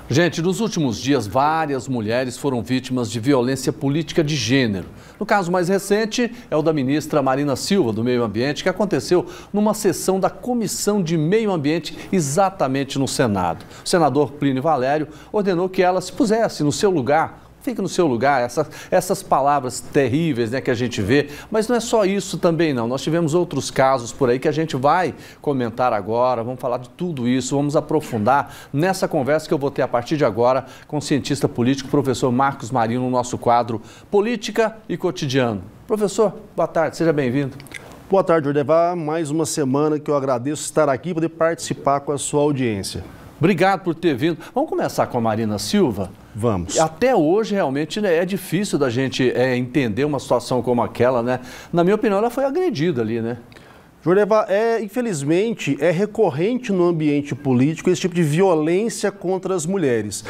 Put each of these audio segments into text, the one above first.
Gente, nos últimos dias, várias mulheres foram vítimas de violência política de gênero. No caso mais recente, é o da ministra Marina Silva, do Meio Ambiente, que aconteceu numa sessão da Comissão de Meio Ambiente, exatamente no Senado. O senador Plínio Valério ordenou que ela se pusesse no seu lugar. Fique no seu lugar, essas palavras terríveis, né, que a gente vê, mas não é só isso também não, nós tivemos outros casos por aí que a gente vai comentar agora, vamos falar de tudo isso, vamos aprofundar nessa conversa que eu vou ter a partir de agora com o cientista político, professor Marcos Marinho, no nosso quadro Política e Cotidiano. Professor, boa tarde, seja bem-vindo. Boa tarde, Jordevar, mais uma semana que eu agradeço estar aqui e poder participar com a sua audiência. Obrigado por ter vindo. Vamos começar com a Marina Silva? Vamos. Até hoje, realmente, né, é difícil da gente entender uma situação como aquela, né? Na minha opinião, ela foi agredida ali, né? Jordevar, infelizmente, é recorrente no ambiente político esse tipo de violência contra as mulheres.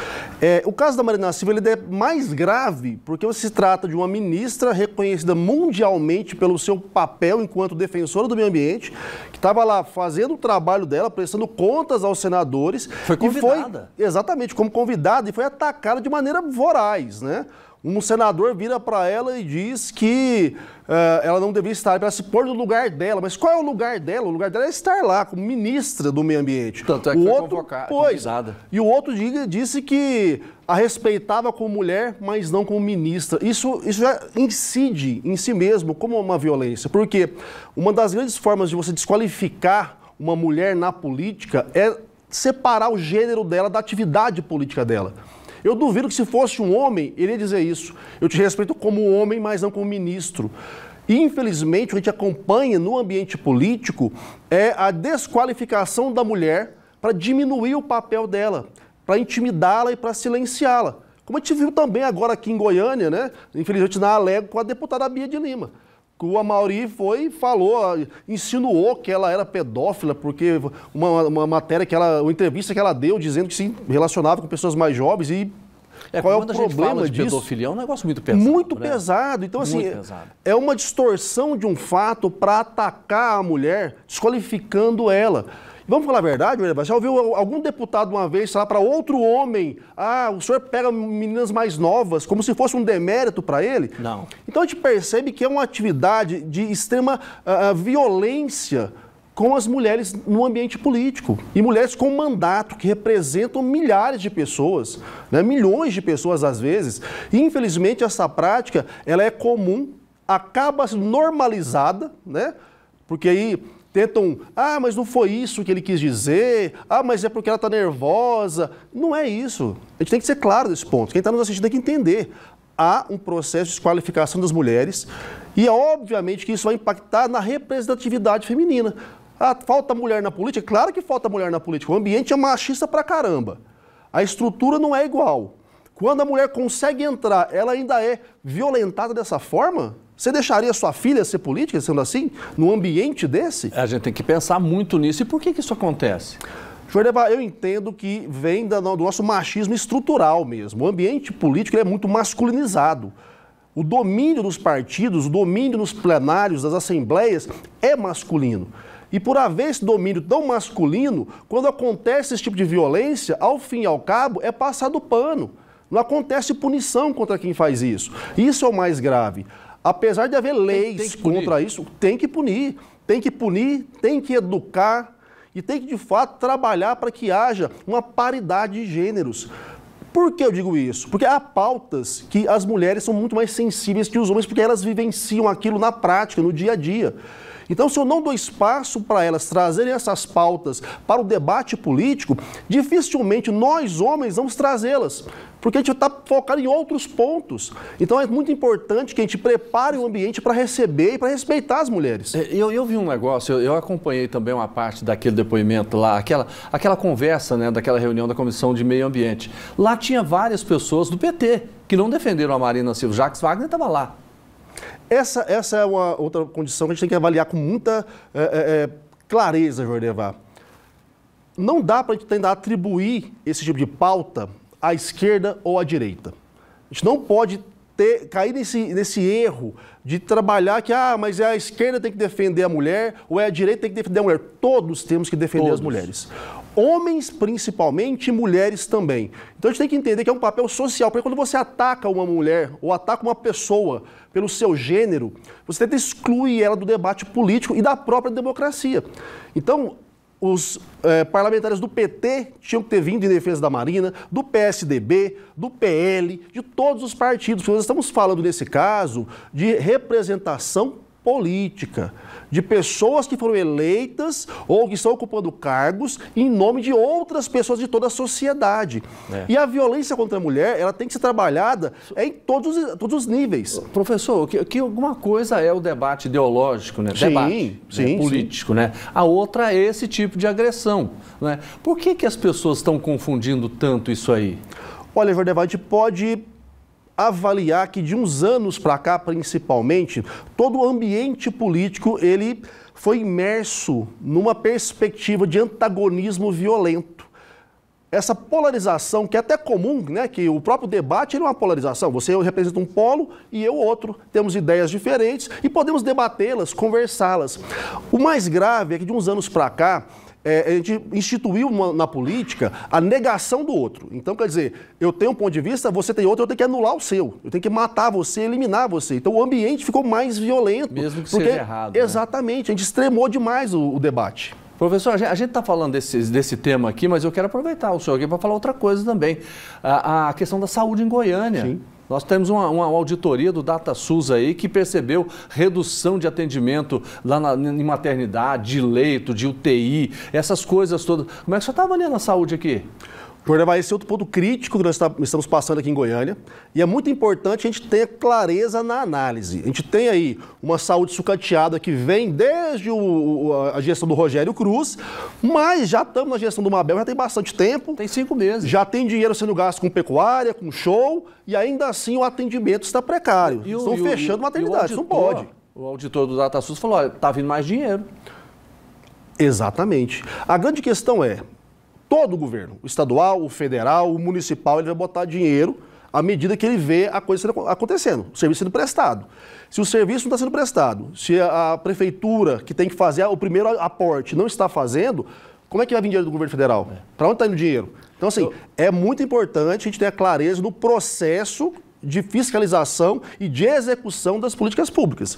O caso da Marina Silva ele é mais grave porque se trata de uma ministra reconhecida mundialmente pelo seu papel enquanto defensora do meio ambiente, que estava lá fazendo o trabalho dela, prestando contas aos senadores. Foi convidada. Exatamente, como convidada, e foi atacada de maneira voraz, né? Um senador vira para ela e diz que ela não devia estar, para se pôr no lugar dela. Mas qual é o lugar dela? O lugar dela é estar lá, como ministra do meio ambiente. Tanto é que foi convidada. E o outro disse que a respeitava como mulher, mas não como ministra. Isso já incide em si mesmo como uma violência. Porque uma das grandes formas de você desqualificar uma mulher na política é separar o gênero dela da atividade política dela. Eu duvido que se fosse um homem, ele ia dizer isso. Eu te respeito como homem, mas não como ministro. E, infelizmente, o que a gente acompanha no ambiente político é a desqualificação da mulher para diminuir o papel dela, para intimidá-la e para silenciá-la. Como a gente viu também agora aqui em Goiânia, né? Infelizmente, na Alego, com a deputada Bia de Lima. O Amaury insinuou que ela era pedófila, porque uma matéria uma entrevista que ela deu dizendo que se relacionava com pessoas mais jovens e qual é o problema disso? Pedofilia é um negócio muito pesado. Muito pesado. Então, assim, é uma distorção de um fato para atacar a mulher, desqualificando ela. Vamos falar a verdade, já ouviu algum deputado uma vez falar para outro homem, o senhor pega meninas mais novas, como se fosse um demérito para ele? Não. Então a gente percebe que é uma atividade de extrema violência com as mulheres no ambiente político. E mulheres com mandato, que representam milhares de pessoas, né? Milhões de pessoas às vezes. E infelizmente essa prática, ela é comum, acaba sendo normalizada, né? Porque aí tentam, mas não foi isso que ele quis dizer, mas é porque ela está nervosa. Não é isso. A gente tem que ser claro nesse ponto. Quem está nos assistindo tem que entender. Há um processo de desqualificação das mulheres e, obviamente, que isso vai impactar na representatividade feminina. Falta mulher na política? Claro que falta mulher na política. O ambiente é machista pra caramba. A estrutura não é igual. Quando a mulher consegue entrar, ela ainda é violentada dessa forma? Você deixaria sua filha ser política, sendo assim, num ambiente desse? A gente tem que pensar muito nisso. E por que isso acontece? Jordevar, eu entendo que vem do nosso machismo estrutural mesmo. O ambiente político é muito masculinizado. O domínio dos partidos, o domínio nos plenários, das assembleias, é masculino. E por haver esse domínio tão masculino, quando acontece esse tipo de violência, ao fim e ao cabo, é passado pano. Não acontece punição contra quem faz isso. Isso é o mais grave. Apesar de haver leis contra isso, tem que punir. Tem que punir, tem que educar e tem que, de fato, trabalhar para que haja uma paridade de gêneros. Por que eu digo isso? Porque há pautas que as mulheres são muito mais sensíveis que os homens, porque elas vivenciam aquilo na prática, no dia a dia. Então, se eu não dou espaço para elas trazerem essas pautas para o debate político, dificilmente nós, homens, vamos trazê-las, porque a gente está focado em outros pontos. Então, é muito importante que a gente prepare o ambiente para receber e para respeitar as mulheres. Eu vi um negócio, eu acompanhei também uma parte daquele depoimento lá, aquela conversa, né, daquela reunião da Comissão de Meio Ambiente. Lá tinha várias pessoas do PT que não defenderam a Marina Silva. Jacques Wagner estava lá. Essa é uma outra condição que a gente tem que avaliar com muita clareza, Jordevar. Não dá para a gente tentar atribuir esse tipo de pauta à esquerda ou à direita. A gente não pode cair nesse erro de trabalhar que, mas a esquerda tem que defender a mulher ou a direita tem que defender a mulher. Todos temos que defender as mulheres. homens principalmente e mulheres também. Então a gente tem que entender que é um papel social, porque quando você ataca uma mulher ou ataca uma pessoa pelo seu gênero, você tenta excluir ela do debate político e da própria democracia. Então, os parlamentares do PT tinham que ter vindo em defesa da Marina, do PSDB, do PL, de todos os partidos. Nós estamos falando, nesse caso, de representação política, de pessoas que foram eleitas ou que estão ocupando cargos em nome de outras pessoas de toda a sociedade. E a violência contra a mulher, ela tem que ser trabalhada em todos os níveis. Professor, que alguma coisa é o debate ideológico, né? Debate político, né? A outra é esse tipo de agressão, né? Por que as pessoas estão confundindo tanto isso aí? Olha, Jordeval, a gente pode avaliar que de uns anos para cá, principalmente, todo o ambiente político ele foi imerso numa perspectiva de antagonismo violento. Essa polarização, que é até comum, né, que o próprio debate é uma polarização. Você representa um polo e eu outro. Temos ideias diferentes e podemos debatê-las, conversá-las. O mais grave é que de uns anos para cá, a gente instituiu na política a negação do outro. Então, quer dizer, eu tenho um ponto de vista, você tem outro, eu tenho que anular o seu. Eu tenho que matar você, eliminar você. Então, o ambiente ficou mais violento. Mesmo que seja errado. Exatamente, né? A gente extremou demais o debate. Professor, a gente está falando desse tema aqui, mas eu quero aproveitar o senhor aqui para falar outra coisa também. A questão da saúde em Goiânia. Sim. Nós temos uma auditoria do DataSUS aí que percebeu redução de atendimento lá em maternidade, de leito, de UTI, essas coisas todas. Como é que o senhor está avaliando a saúde aqui? Jordeval, esse é outro ponto crítico que nós estamos passando aqui em Goiânia, e é muito importante a gente ter clareza na análise. A gente tem aí uma saúde sucateada que vem desde a gestão do Rogério Cruz, mas já estamos na gestão do Mabel, já tem bastante tempo. Tem 5 meses. Já tem dinheiro sendo gasto com pecuária, com show, e ainda assim o atendimento está precário. Estão fechando maternidade, isso não pode. O auditor do DataSUS falou, olha, está vindo mais dinheiro. Exatamente. A grande questão é, todo o governo, o estadual, o federal, o municipal, ele vai botar dinheiro à medida que ele vê a coisa acontecendo, o serviço sendo prestado. Se o serviço não está sendo prestado, se a prefeitura que tem que fazer o primeiro aporte não está fazendo, como é que vai vir dinheiro do governo federal? Para onde está indo o dinheiro? Então, assim, é muito importante a gente ter a clareza no processo de fiscalização e de execução das políticas públicas.